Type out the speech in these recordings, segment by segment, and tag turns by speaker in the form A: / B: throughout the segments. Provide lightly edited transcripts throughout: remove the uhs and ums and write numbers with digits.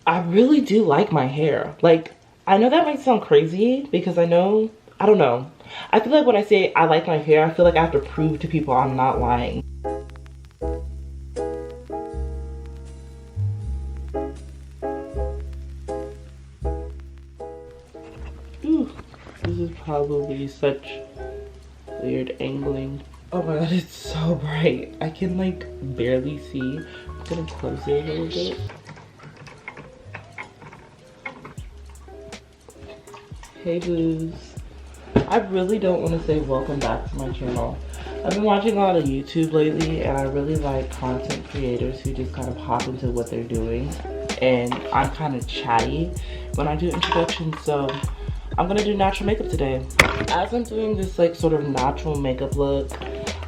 A: I really do like my hair. Like, I know that might sound crazy because I don't know. I feel like when I say I like my hair, I feel like I have to prove to people I'm not lying. Ooh, this is probably such weird angling. Oh my god, it's so bright. I can like barely see. I'm gonna close it a little bit. Hey boos. I really don't want to say welcome back to my channel. I've been watching a lot of YouTube lately and I really like content creators who just kind of hop into what they're doing. And I'm kind of chatty when I do introductions, so I'm gonna do natural makeup today. As I'm doing this like sort of natural makeup look,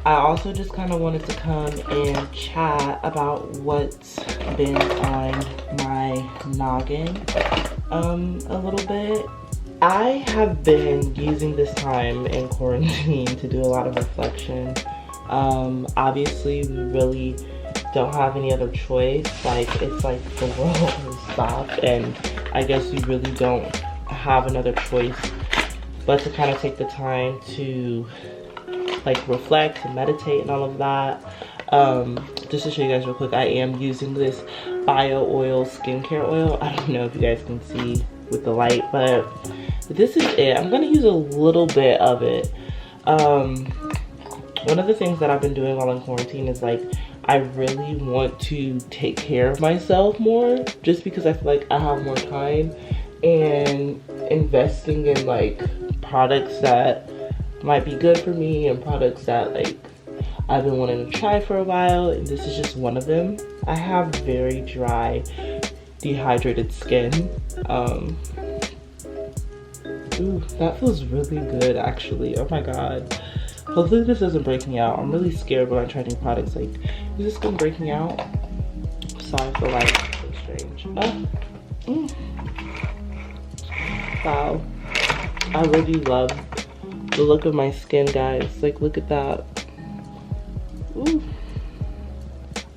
A: I also just kind of wanted to come and chat about what's been on my noggin a little bit. I have been using this time in quarantine to do a lot of reflection. Obviously we really don't have any other choice. Like, it's like the world has stopped and I guess we really don't have another choice but to kind of take the time to like reflect and meditate and all of that. Just to show you guys real quick, I am using this bio oil skincare oil. I don't know if you guys can see with the light, but this is it. I'm gonna use a little bit of it. One of the things that I've been doing while in quarantine is like I really want to take care of myself more, just because I feel like I have more time, and investing in like products that might be good for me and products that like I've been wanting to try for a while, and this is just one of them. I have very dry, dehydrated skin. Ooh, that feels really good actually. Oh my god. Hopefully this doesn't break me out. I'm really scared when I try new products. Like, is this gonna break me out? Sorry for like so strange. Wow. I really love the look of my skin, guys. Like, look at that. Ooh.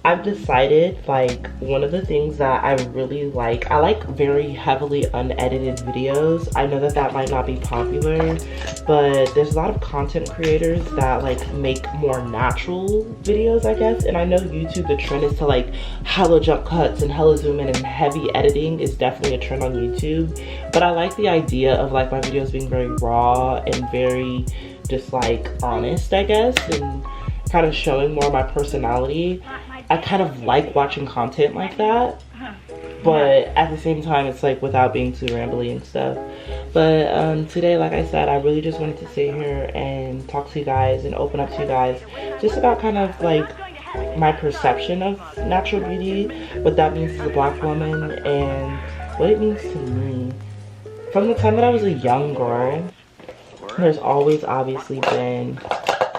A: I've decided, like, one of the things that I really like, I like very heavily unedited videos. I know that that might not be popular, but there's a lot of content creators that like make more natural videos, I guess. And I know YouTube, the trend is to like hella jump cuts and hella zoom in, and heavy editing is definitely a trend on YouTube. But I like the idea of like my videos being very raw and very just like honest, I guess, and kind of showing more of my personality. I kind of like watching content like that, but at the same time it's like without being too rambly and stuff. But today, like I said, I really just wanted to sit here and talk to you guys and open up to you guys just about kind of like my perception of natural beauty, what that means as a black woman, and what it means to me. From the time that I was a young girl, there's always obviously been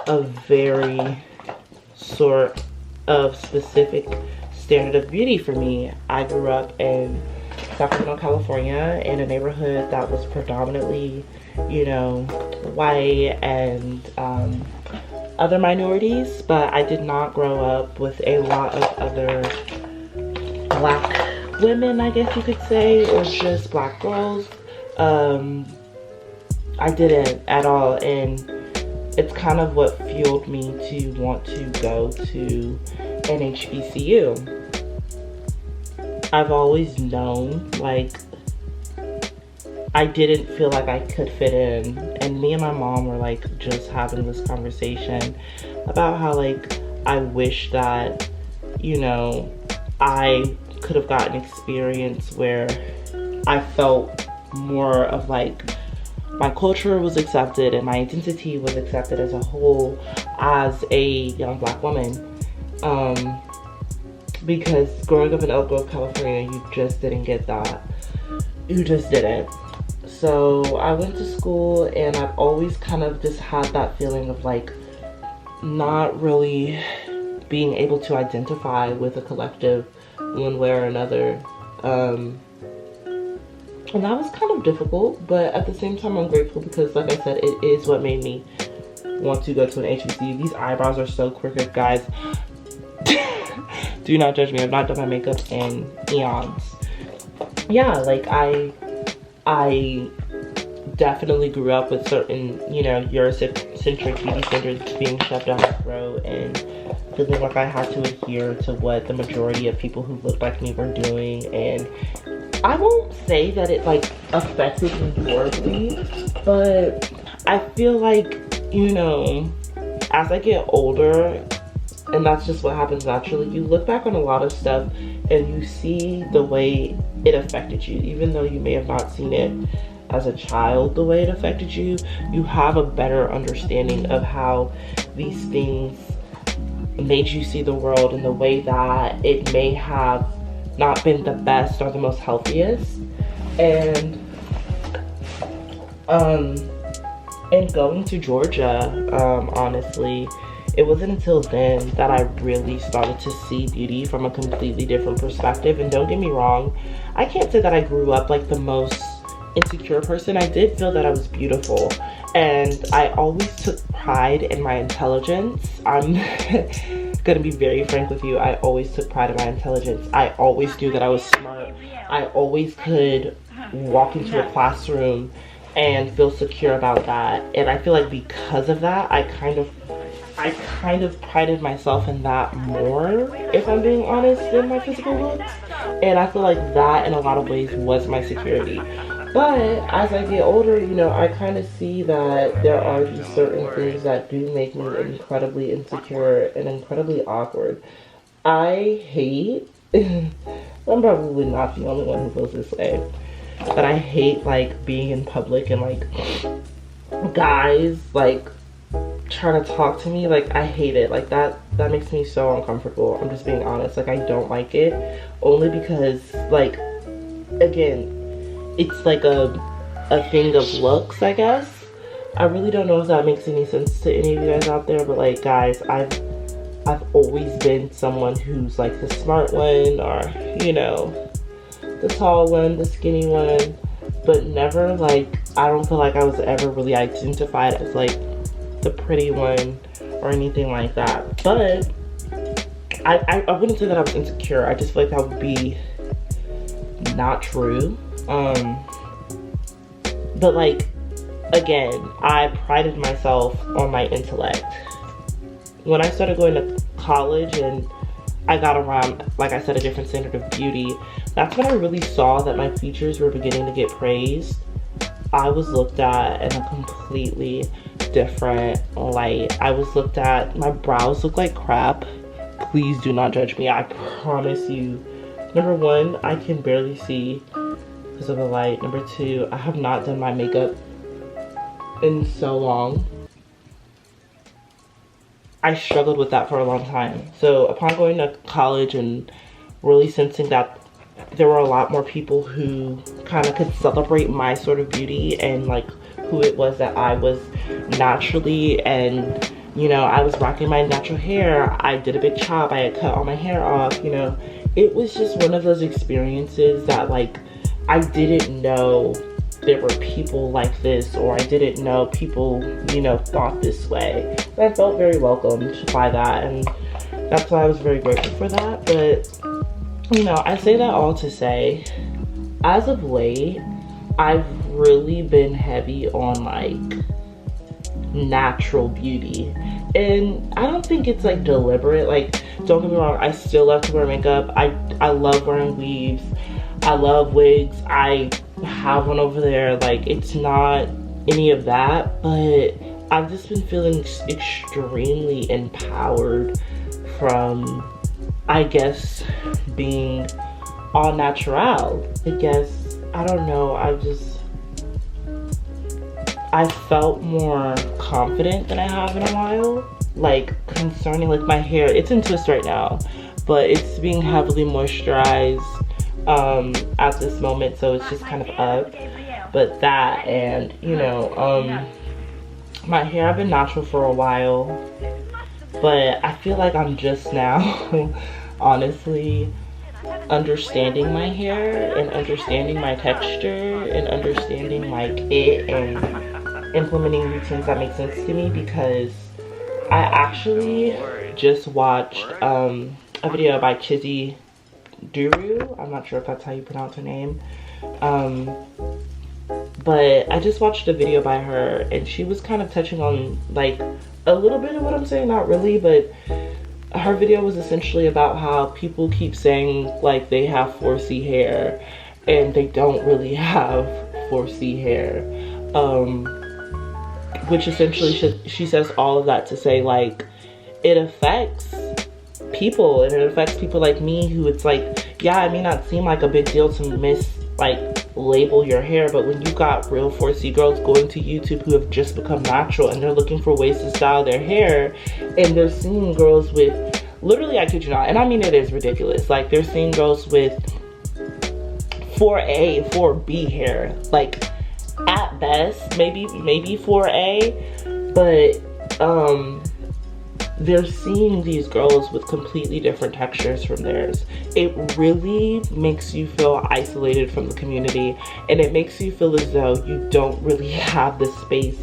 A: a very sort of specific standard of beauty for me. I grew up in Sacramento, California, in a neighborhood that was predominantly, you know, white and other minorities, but I did not grow up with a lot of other black women, I guess you could say, or just black girls. I didn't at all, and it's kind of what fueled me to want to go to an HBCU. I've always known, like, I didn't feel like I could fit in, and me and my mom were like just having this conversation about how like I wish that, you know, I could have gotten experience where I felt more of like my culture was accepted and my identity was accepted as a whole as a young black woman. Because growing up in Elk Grove, California, you just didn't get that. You just didn't. So I went to school, and I've always kind of just had that feeling of like not really being able to identify with a collective one way or another. And that was kind of difficult, but at the same time I'm grateful because, like I said, it is what made me want to go to an HBCU. These eyebrows are so crooked, guys. Do not judge me. I've not done my makeup in eons. yeah, like I definitely grew up with certain, you know, Eurocentric beauty standards being shoved down my throat, and feeling like I had to adhere to what the majority of people who looked like me were doing. And I won't say that it like affected me horribly, but I feel like, you know, as I get older, and that's just what happens naturally, you look back on a lot of stuff and you see the way it affected you. Even though you may have not seen it as a child the way it affected you, you have a better understanding of how these things made you see the world in the way that it may have not been the best or the most healthiest. And going to Georgia, honestly, it wasn't until then that I really started to see beauty from a completely different perspective. And don't get me wrong, I can't say that I grew up like the most insecure person. I did feel that I was beautiful, and I always took pride in my intelligence. I'm gonna be very frank with you. I always took pride in my intelligence. I always knew that I was smart. I always could walk into a classroom and feel secure about that. And I feel like because of that, I kind of prided myself in that more, if I'm being honest, than my physical looks. And I feel like that in a lot of ways was my security. But as I get older, you know, I kind of see that there are these certain things that do make me incredibly insecure and incredibly awkward. I hate, I'm probably not the only one who feels this way, but I hate like being in public and like guys like trying to talk to me. Like, I hate it. Like that makes me so uncomfortable. I'm just being honest. Like, I don't like it, only because like, again, it's like a thing of looks, I guess. I really don't know if that makes any sense to any of you guys out there, but like, guys, I've always been someone who's like the smart one, or, you know, the tall one, the skinny one, but never like, I don't feel like I was ever really identified as like the pretty one or anything like that. But I wouldn't say that I was insecure. I just feel like that would be not true. But like, again, I prided myself on my intellect. When I started going to college and I got around, like I said, a different standard of beauty, that's when I really saw that my features were beginning to get praised. I was looked at in a completely different light. I was looked at, my brows look like crap. Please do not judge me, I promise you. Number one, I can barely see because of the light. Number two, I have not done my makeup in so long. I struggled with that for a long time. So upon going to college and really sensing that there were a lot more people who kind of could celebrate my sort of beauty and like who it was that I was naturally, and you know, I was rocking my natural hair. I did a big chop. I had cut all my hair off, you know. It was just one of those experiences that like, I didn't know there were people like this, or I didn't know people, you know, thought this way. And I felt very welcomed by that, and that's why I was very grateful for that. But, you know, I say that all to say, as of late, I've really been heavy on like natural beauty. And I don't think it's like deliberate. Like, don't get me wrong, I still love to wear makeup. I love wearing weaves. I love wigs. I have one over there. Like, it's not any of that, but I've just been feeling extremely empowered from, I guess, being all natural. I guess, I don't know, I felt more confident than I have in a while. Like, concerning like my hair, it's in twist right now, but it's being heavily moisturized at this moment, so it's just kind of up. But that, and you know, my hair, I've been natural for a while, but I feel like I'm just now honestly understanding my hair and understanding my texture and understanding like it and implementing routines that make sense to me, because I actually just watched a video by Chizzy Duru. I'm not sure if that's how you pronounce her name. But I just watched a video by her, and she was kind of touching on like a little bit of what I'm saying, not really, but her video was essentially about how people keep saying like they have 4C hair and they don't really have 4C hair, which essentially she says all of that to say like it affects people, and it affects people like me who it's like, yeah, it may not seem like a big deal to label your hair, but when you got real 4C girls going to YouTube who have just become natural and they're looking for ways to style their hair, and they're seeing girls with, literally, I kid you not, and I mean it is ridiculous, like they're seeing girls with 4A, 4B hair, like at best maybe 4A, but they're seeing these girls with completely different textures from theirs. It really makes you feel isolated from the community, and it makes you feel as though you don't really have the space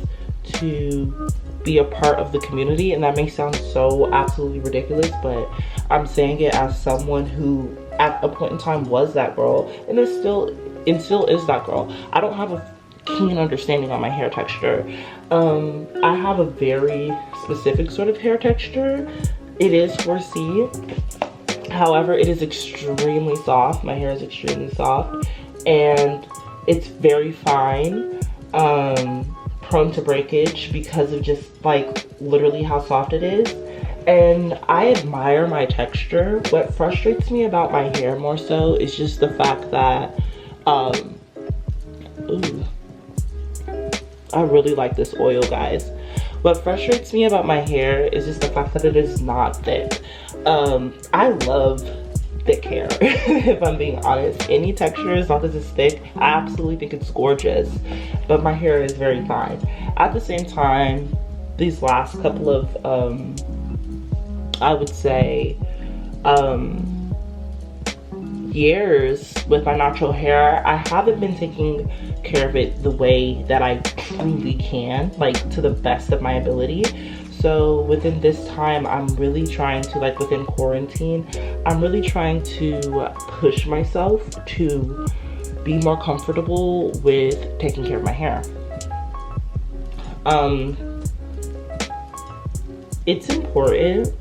A: to be a part of the community. And that may sound so absolutely ridiculous, but I'm saying it as someone who at a point in time was that girl, and still is that girl. I don't have a keen understanding on my hair texture. I have a very specific sort of hair texture. It is 4C. However, it is extremely soft. My hair is extremely soft, and it's very fine, prone to breakage because of just like literally how soft it is. And I admire my texture. What frustrates me about my hair more so is just the fact that ooh, I really like this oil, guys. What frustrates me about my hair is just the fact that it is not thick. I love thick hair, if I'm being honest. Any texture, as long as it's thick, I absolutely think it's gorgeous. But my hair is very fine. At the same time, these last couple of, I would say, years with my natural hair, I haven't been taking care of it the way that I truly can, like to the best of my ability. So within this time, I'm really trying to, like within quarantine, I'm really trying to push myself to be more comfortable with taking care of my hair. It's important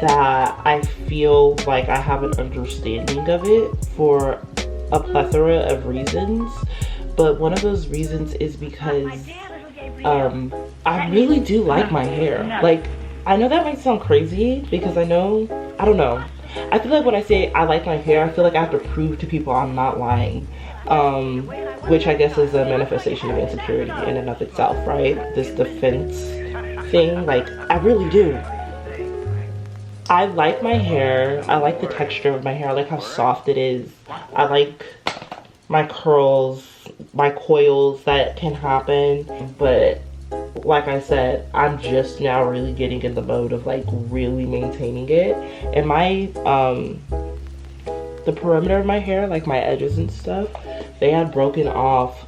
A: that I feel like I have an understanding of it for a plethora of reasons, but one of those reasons is because I really do like my hair. Like, I know that might sound crazy because I don't know. I feel like when I say I like my hair, I feel like I have to prove to people I'm not lying, which I guess is a manifestation of insecurity in and of itself, right? This defense thing, like I really do. I like my hair. I like the texture of my hair. I like how soft it is. I like my curls, my coils that can happen. But like I said, I'm just now really getting in the mode of like really maintaining it. And my, the perimeter of my hair, like my edges and stuff, they had broken off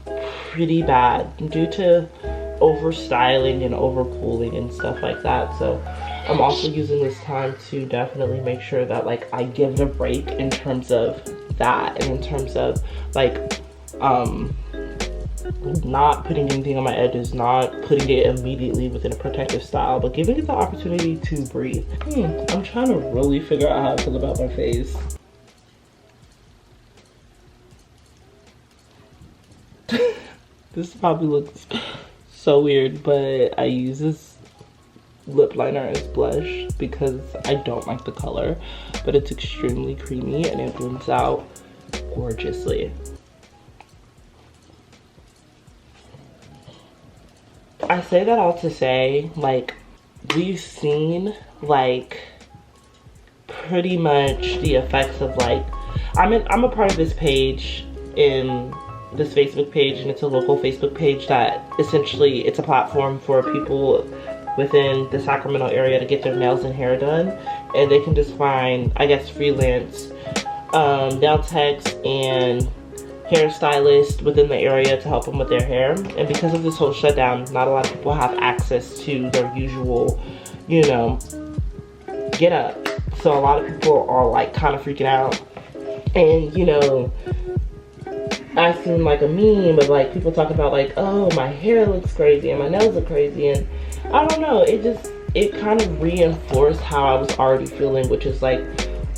A: pretty bad due to over styling and over pooling and stuff like that. So I'm also using this time to definitely make sure that like I give it a break in terms of that, and in terms of like not putting anything on my edges, not putting it immediately within a protective style, but giving it the opportunity to breathe. I'm trying to really figure out how I feel about my face. This probably looks so weird, but I use this lip liner as blush because I don't like the color, but it's extremely creamy and it blends out gorgeously. I say that all to say, like, we've seen like pretty much the effects of like, I'm a part of this page, in this Facebook page, and it's a local Facebook page that essentially it's a platform for people within the Sacramento area to get their nails and hair done, and they can just find, I guess, freelance nail techs and hairstylists within the area to help them with their hair. And because of this whole shutdown, not a lot of people have access to their usual, you know, get up. So a lot of people are like kind of freaking out. And you know, I seen like a meme of like people talking about like, oh, my hair looks crazy and my nails look crazy, and I don't know, it kind of reinforced how I was already feeling, which is like,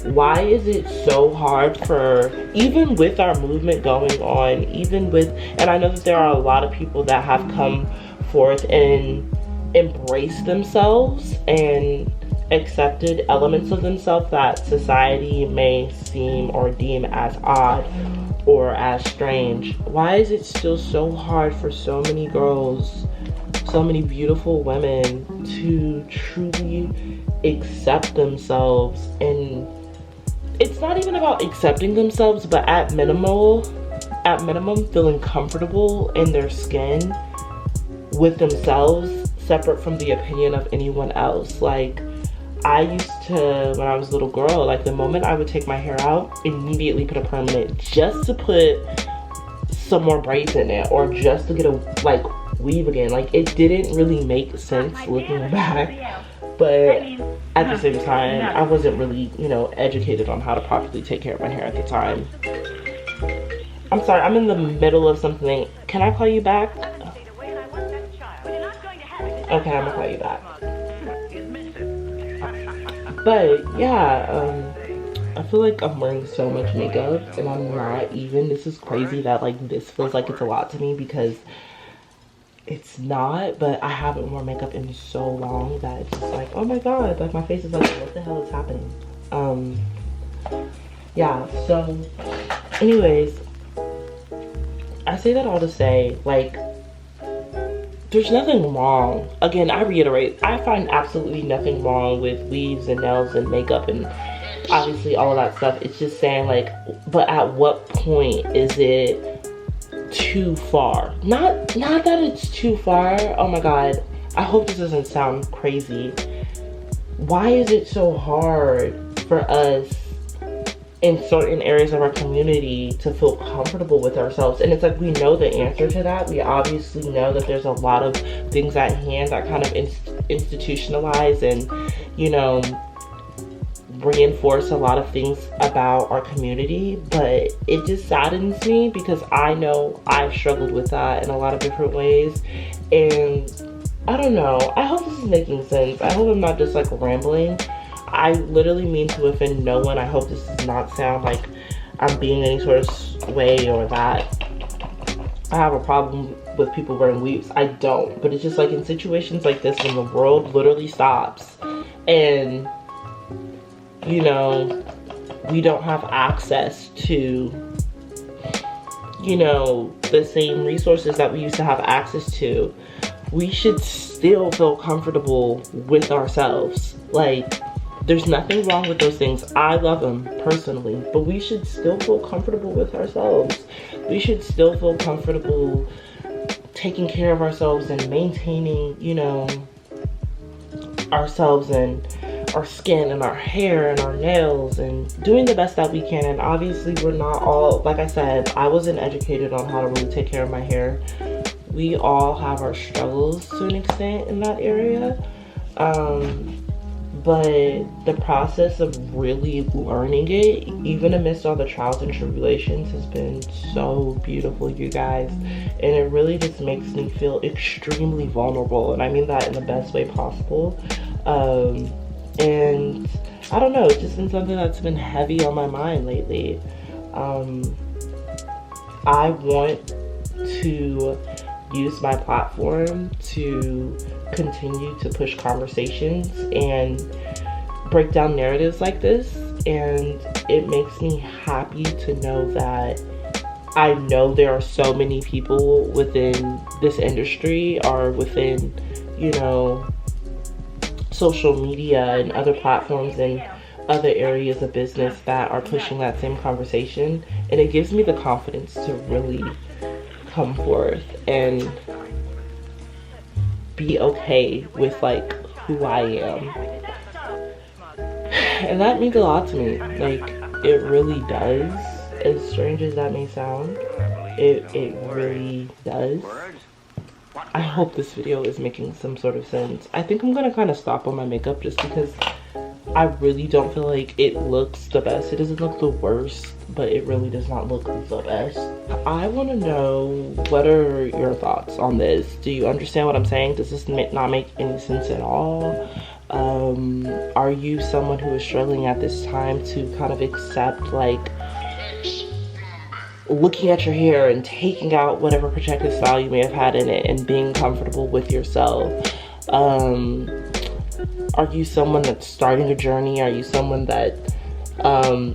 A: why is it so hard for, even with our movement going on, even with, and I know that there are a lot of people that have come forth and embraced themselves and accepted elements of themselves that society may seem or deem as odd or as strange. Why is it still so hard for so many girls, so many beautiful women to truly accept themselves? And it's not even about accepting themselves, but at minimum feeling comfortable in their skin with themselves, separate from the opinion of anyone else. Like, I used to, when I was a little girl, like the moment I would take my hair out, immediately put a perm in it just to put some more braids in it, or just to get a like weave again. Like, it didn't really make sense looking back, but at the same time, I wasn't really, you know, educated on how to properly take care of my hair at the time. I'm sorry, I'm in the middle of something. Can I call you back? Okay, I'm gonna call you back. But yeah, I feel like I'm wearing so much makeup and I'm not even. This is crazy that like this feels like it's a lot to me, because it's not, but I haven't worn makeup in so long that it's just like, oh my god, like my face is like, what the hell is happening? Yeah, so anyways, I say that all to say, like, there's nothing wrong. Again, I reiterate, I find absolutely nothing wrong with weaves and nails and makeup and obviously all of that stuff. It's just saying like, but at what point is it too far? Not that it's too far. Oh my god, I hope this doesn't sound crazy. Why is it so hard for us in certain areas of our community to feel comfortable with ourselves? And it's like, we know the answer to that. We obviously know that there's a lot of things at hand that kind of institutionalize and, you know, reinforce a lot of things about our community. But it just saddens me, because I know I've struggled with that in a lot of different ways. And I don't know, I hope this is making sense. I hope I'm not just like rambling. I literally mean to offend no one. I hope this does not sound like I'm being any sort of way or that I have a problem with people wearing weaves. I don't. But it's just like in situations like this, when the world literally stops and, you know, we don't have access to, you know, the same resources that we used to have access to, we should still feel comfortable with ourselves. Like, there's nothing wrong with those things. I love them personally, but we should still feel comfortable with ourselves. We should still feel comfortable taking care of ourselves and maintaining, you know, ourselves and our skin and our hair and our nails and doing the best that we can. And obviously we're not all, like I said, I wasn't educated on how to really take care of my hair. We all have our struggles to an extent in that area. But the process of really learning it, even amidst all the trials and tribulations, has been so beautiful, you guys. And it really just makes me feel extremely vulnerable, and I mean that in the best way possible. And I don't know, it's just been something that's been heavy on my mind lately. I want to use my platform to continue to push conversations and break down narratives like this, and it makes me happy to know that I know there are so many people within this industry or within, you know, social media and other platforms and other areas of business that are pushing that same conversation, and it gives me the confidence to really come forth and be okay with like who I am. And that means a lot to me. Like, it really does. As strange as that may sound, it really does. I hope this video is making some sort of sense. I think I'm gonna kind of stop on my makeup just because I really don't feel like it looks the best. It doesn't look the worst, but it really does not look the best. I want to know, what are your thoughts on this? Do you understand what I'm saying? Does this not make any sense at all? Are you someone who is struggling at this time to kind of accept, like, looking at your hair and taking out whatever protective style you may have had in it and being comfortable with yourself? Are you someone that's starting a journey? Are you someone that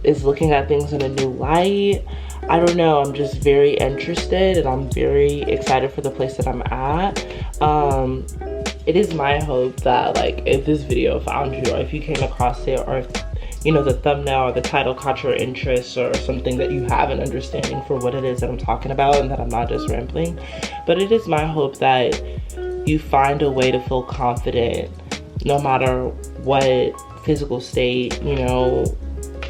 A: is looking at things in a new light? I don't know. I'm just very interested, and I'm very excited for the place that I'm at. It is my hope that, like, if this video found you, or if you came across it, or if, you know, the thumbnail or the title caught your interest, or something, that you have an understanding for what it is that I'm talking about and that I'm not just rambling. But it is my hope that you find a way to feel confident no matter what physical state, you know,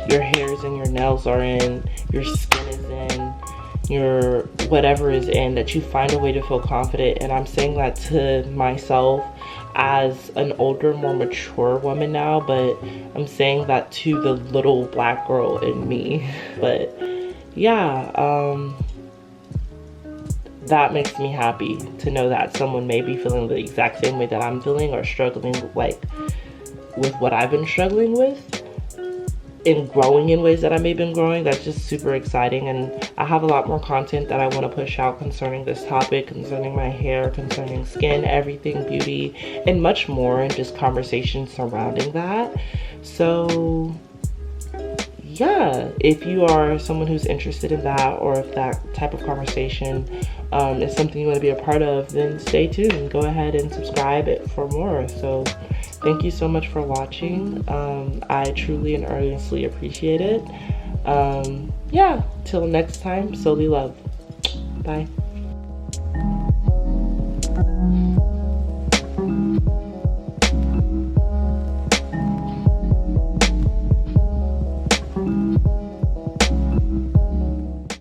A: your hairs and your nails are in, your skin is in, your whatever is in, that you find a way to feel confident. And I'm saying that to myself as an older, more mature woman now, but I'm saying that to the little black girl in me. But yeah, that makes me happy to know that someone may be feeling the exact same way that I'm feeling, or struggling, like, with what I've been struggling with, and growing in ways that I may have been growing. That's just super exciting. And I have a lot more content that I want to push out concerning this topic, concerning my hair, concerning skin, everything, beauty, and much more, and just conversations surrounding that. So yeah, if you are someone who's interested in that, or if that type of conversation is something you want to be a part of, then stay tuned. Go ahead and subscribe for more. So thank you so much for watching. I truly and earnestly appreciate it. Yeah, till next time, solely love. Bye.